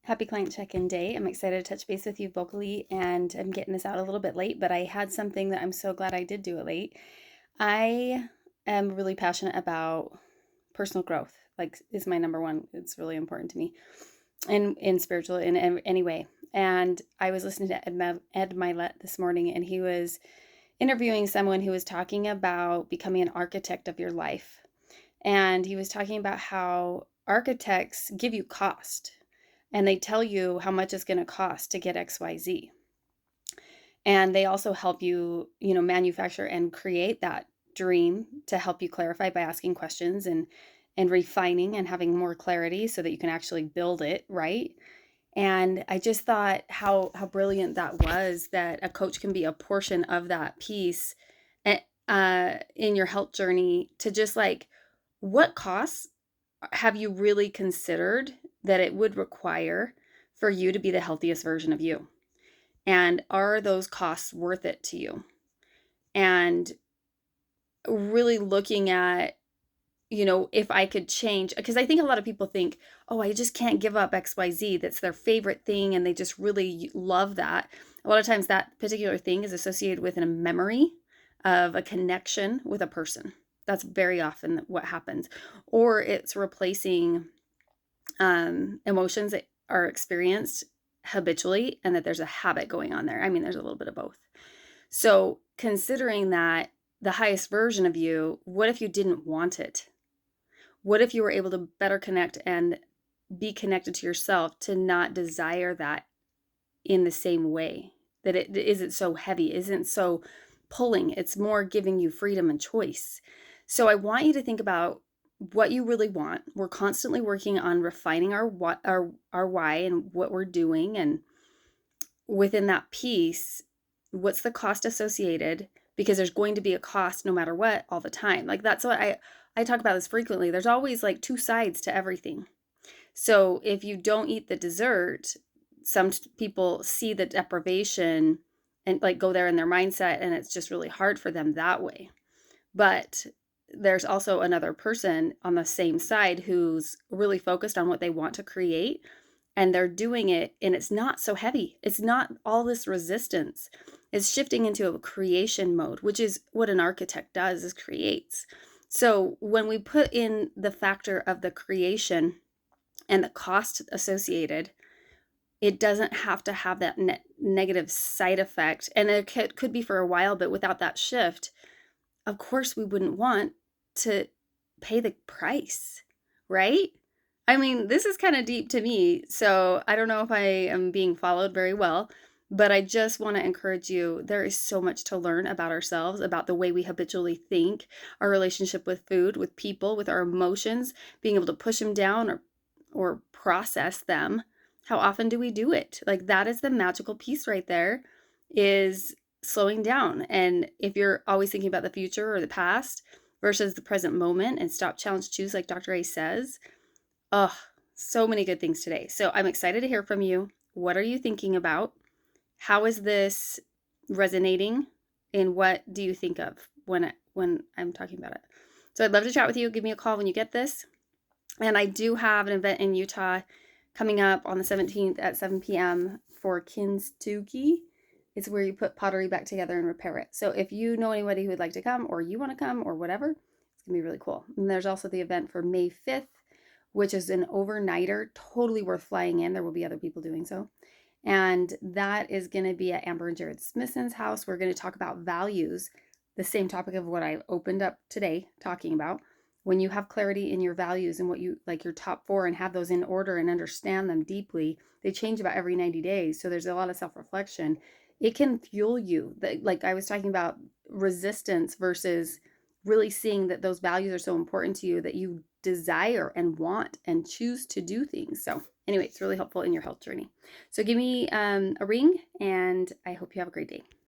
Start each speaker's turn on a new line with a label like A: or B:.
A: Happy client check-in day. I'm excited to touch base with you vocally, and I'm getting this out a little bit late, but I had something that I'm so glad I did do it late. I am really passionate about personal growth. Like, is my number one. It's really important to me, and in spiritual in any way. And I was listening to Ed Milet this morning, and he was interviewing someone who was talking about becoming an architect of your life. And he was talking about how architects give you cost and they tell you how much it's going to cost to get XYZ. And they also help you, manufacture and create that dream to help you clarify by asking questions and refining and having more clarity so that you can actually build it, right? And I just thought how brilliant that was, that a coach can be a portion of that piece in your health journey, to just like, what costs have you really considered that it would require for you to be the healthiest version of you? And are those costs worth it to you? And really looking at, if I could change, because I think a lot of people think, oh, I just can't give up XYZ. That's their favorite thing. And they just really love that. A lot of times that particular thing is associated with a memory of a connection with a person. That's very often what happens. Or it's replacing emotions that are experienced habitually and that there's a habit going on there. I mean, there's a little bit of both. So, considering that the highest version of you, what if you didn't want it? What if you were able to better connect and be connected to yourself, to not desire that in the same way? That it isn't so heavy, isn't so pulling. It's more giving you freedom and choice. So I want you to think about what you really want. We're constantly working on refining our what our why and what we're doing, and within that piece, what's the cost associated? Because there's going to be a cost no matter what, all the time. Like, that's what I talk about this frequently. There's always like two sides to everything. So if you don't eat the dessert, some people see the deprivation and like go there in their mindset, and it's just really hard for them that way. But there's also another person on the same side who's really focused on what they want to create, and they're doing it, and it's not so heavy. It's not all this resistance. It's shifting into a creation mode, which is what an architect does, is creates. So when we put in the factor of the creation and the cost associated, it doesn't have to have that negative side effect. And it could be for a while, but without that shift, of course, we wouldn't want to pay the price, right? I mean, this is kind of deep to me, so I don't know if I am being followed very well, but I just want to encourage you. There is so much to learn about ourselves, about the way we habitually think, our relationship with food, with people, with our emotions, being able to push them down or process them. How often do we do it? Like, that is the magical piece right there, is slowing down. And if you're always thinking about the future or the past versus the present moment, and stop, challenge, choose, like Dr. A says, oh, so many good things today. So I'm excited to hear from you. What are you thinking about? How is this resonating? And what do you think of when I'm talking about it? So I'd love to chat with you. Give me a call when you get this. And I do have an event in Utah coming up on the 17th at 7 p.m. for Kintsugi. It's where you put pottery back together and repair it. So if you know anybody who would like to come, or you want to come, or whatever, it's going to be really cool. And there's also the event for May 5th, which is an overnighter, totally worth flying in. There will be other people doing so. And that is going to be at Amber and Jared Smithson's house. We're going to talk about values, the same topic of what I opened up today talking about. When you have clarity in your values and what you like, your top four, and have those in order and understand them deeply, they change about every 90 days. So there's a lot of self-reflection. It can fuel you. Like I was talking about, resistance versus really seeing that those values are so important to you that you desire and want and choose to do things. So anyway, it's really helpful in your health journey. So give me a ring, and I hope you have a great day.